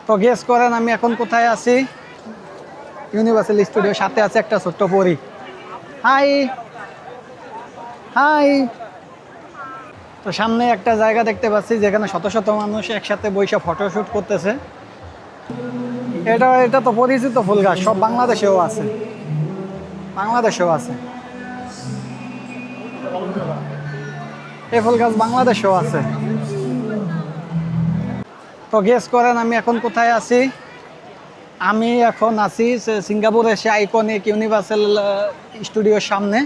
তো গেস করেন আমি এখন কোথায় আছি? ইউনিভার্সাল স্টুডিও, সাথে আছে একটা ছোট্ট পরী। High high. তো সামনে একটা জায়গা দেখতে পাচ্ছি যেখানে শত শত মানুষ একসাথে বসে ফটোশুট করতেছে। এটা তো পরিচিত ফুল গাছ, সব বাংলাদেশেও আছে, বাংলাদেশেও আছে। এই ফুল গাছ বাংলাদেশেও আছে। তো গেস করেন আমি এখন কোথায় আছি? আমি এখন আছি সিঙ্গাপুরের সে আইকনিক ইউনিভার্সাল স্টুডিওর সামনে।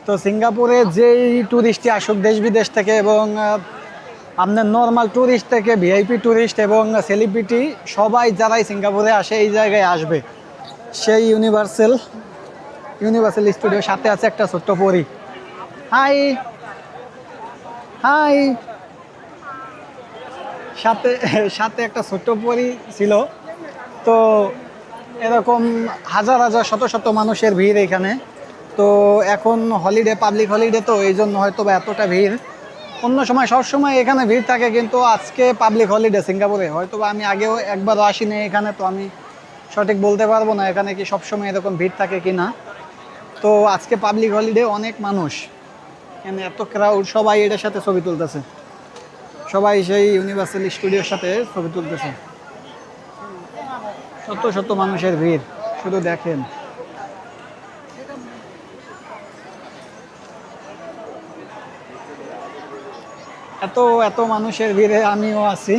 তো সিঙ্গাপুরে যেই ট্যুরিস্টই আসুক দেশ বিদেশ থেকে, এবং আপনার নর্মাল ট্যুরিস্ট থেকে ভিআইপি ট্যুরিস্ট এবং সেলিব্রিটি, সবাই যারাই সিঙ্গাপুরে আসে এই জায়গায় আসবে। সেই ইউনিভার্সাল স্টুডিওর সাথে আছে একটা ছোট্ট পরী। High high. সাথে সাথে একটা ছোট্ট পরী ছিল। তো এরকম হাজার হাজার শত শত মানুষের ভিড় এখানে। তো এখন হলিডে, পাবলিক হলিডে, তো এই জন্য হয়তো বা এতটা ভিড়। অন্য সময় সবসময় এখানে ভিড় থাকে, কিন্তু আজকে পাবলিক হলিডে সিঙ্গাপুরে। হয়তো বা আমি আগেও একবারও আসিনি এখানে, তো আমি সঠিক বলতে পারবো না এখানে কি সবসময় এরকম ভিড় থাকে কি না। তো আজকে পাবলিক হলিডে, অনেক মানুষ এখানে, এত ক্রাউড, সবাই এটার সাথে ছবি তুলতেছে। সবাই সেই ইউনিভার্সাল স্টুডিওর সাথে ছবি তুলতেছে। শত শত মানুষের ভিড়, শুধু দেখেন। এত এত মানুষের ভিড়ে আমিও আছি।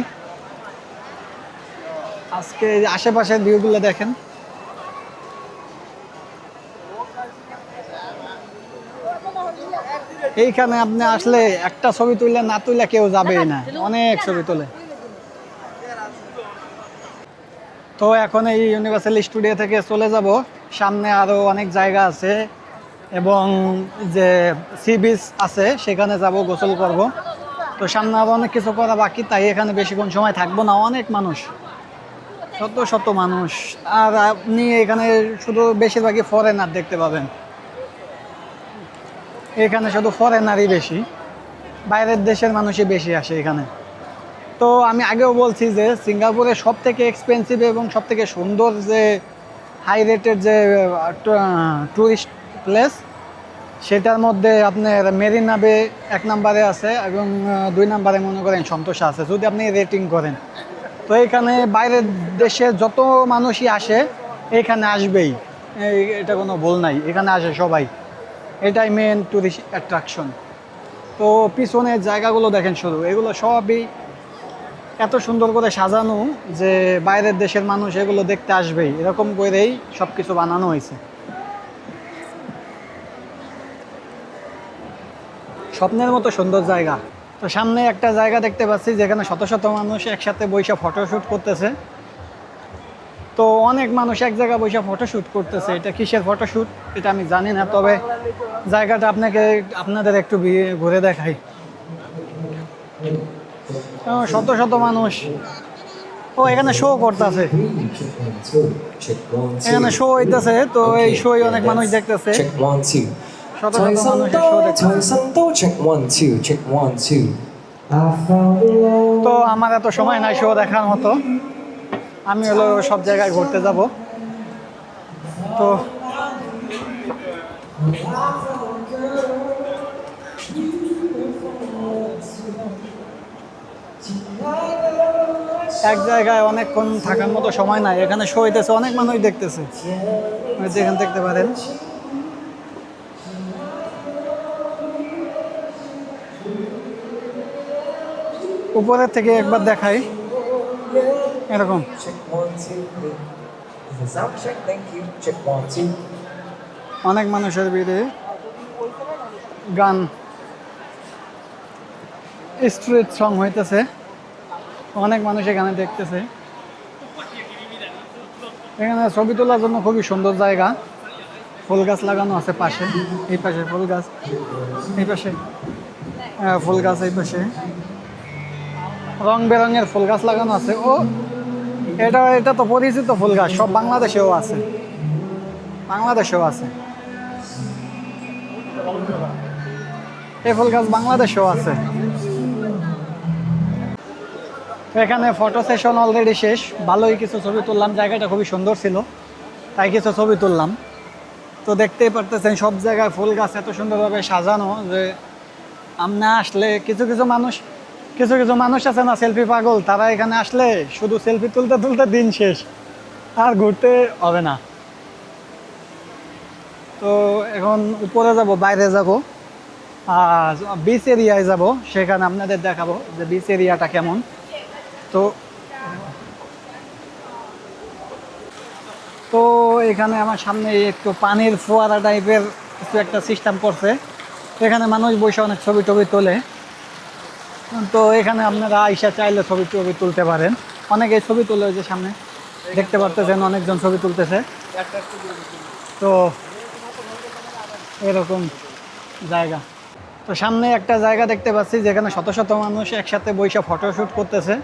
আজকে আশেপাশের ভিউগুলো দেখেন। এইখানে আপনি আসলে একটা ছবি তুললে না তুললে কেউ যাবেই না, অনেক ছবি তোলে। তো এখন এই ইউনিভার্সাল স্টুডিও থেকে চলে যাব, সামনে আরও অনেক জায়গা আছে, এবং যে সি বিচ আছে সেখানে যাব, গোসল করব। তো সামনে আরও অনেক কিছু করা বাকি, তাই এখানে বেশিক্ষণ সময় থাকবো না। অনেক মানুষ, শত শত মানুষ। আর আপনি এখানে শুধু বেশিরভাগই ফরেনার দেখতে পাবেন। এখানে শুধু ফরেনারই বেশি, বাইরের দেশের মানুষই বেশি আসে এখানে। তো আমি আগেও বলছি যে সিঙ্গাপুরে সব থেকে এক্সপেন্সিভ এবং সব থেকে সুন্দর যে হাই রেটের যে ট্যুরিস্ট প্লেস, সেটার মধ্যে আপনার মেরিনা বে 1 নম্বরে আছে, এবং 2 নম্বরে মনে করেন সন্তোষা আছে, যদি আপনি রেটিং করেন। তো এখানে বাইরের দেশে যত মানুষই আসে এখানে আসবেই, এটা কোনো ভুল নাই, এখানে আসে সবাই। এটাই মেন ট্যুরিস্ট অ্যাট্রাকশন। তো পিছনের জায়গাগুলো দেখেন, শুধু এগুলো সবই এত সুন্দর করে সাজানো যে বাইরের দেশের মানুষ এগুলো দেখতে আসবেই, এরকম করেই সব কিছু বানানো হয়েছে। স্বপ্নের মতো সুন্দর জায়গা। তো সামনে একটা জায়গা দেখতে পাচ্ছি যেখানে শত শত মানুষ একসাথে বসে ফটোশ্যুট করতেছে। তো অনেক মানুষ এক জায়গায় বসে ফটোশ্যুট করতেছে। এটা কিসের ফটোশ্যুট এটা আমি জানি না, তবে জায়গাটা আপনাদের একটু ঘুরে দেখাই। শত শত মানুষ, ও এখানে শো করতেছে, এখানে শো হইতেছে। তো এই শো অনেক মানুষ দেখতেছে, শত শত মানুষের শো দেখতেছে। তো আমার এত সময় নাই শো দেখার মতো, আমি হলো সব জায়গায় ঘুরতে যাব। তো এক জায়গায় অনেকক্ষণ থাকার মতো সময় নাই, এখানে শো হইতেছে, অনেক মানুষ দেখতেছে, যেখানে দেখতে পারেন। উপরের থেকে একবার দেখাই, এরকম অনেক মানুষের ভিড়ে গান, স্ট্রিট সং হইতেছে, অনেক মানুষ এখানে দেখতেছে। এখানে ছবি তোলার জন্য খুবই সুন্দর জায়গা। ফুল গাছ লাগানো আছে পাশে, এই পাশে ফুল গাছ, এই পাশে ফুল গাছ, এই পাশে রং বেরঙের ফুল গাছ লাগানো আছে। ও এটা তো পরিচিত ফুল গাছ, সব বাংলাদেশেও আছে, বাংলাদেশেও আছে। এই ফুল গাছ বাংলাদেশেও আছে। তো এখানে ফটো সেশন অলরেডি শেষ, ভালোই কিছু ছবি তুললাম, জায়গাটা খুবই সুন্দর ছিল তাই কিছু ছবি তুললাম। তো দেখতেই পারতেছেন সব জায়গায় ফুল গাছ এত সুন্দরভাবে সাজানো যে আমরা আসলে কিছু কিছু মানুষ আছে না সেলফি পাগল, তারা এখানে আসলে শুধু সেলফি তুলতে তুলতে দিন শেষ, আর ঘুরতে হবে না। তো এখন উপরে যাব, বাইরে যাব, আর বিচ এরিয়ায় যাব, সেখানে আপনাদের দেখাবো যে বিচ এরিয়াটা কেমন। তো তো এখানে আমার সামনে একটু পানির ফোয়ারা টাইপের কিছু একটা সিস্টেম করছে, এখানে মানুষ বসে অনেক ছবি টবি তোলে। তো এখানে আপনারা আইসা চাইলে ছবি টবি তুলতে পারেন, অনেকে ছবি তুলে, যে সামনে দেখতে পারতেছেন অনেকজন ছবি তুলতেছে। তো এরকম জায়গা, তো সামনে একটা জায়গা দেখতে পাচ্ছি যেখানে শত শত মানুষ একসাথে বসে ফটোশ্যুট করতেছে।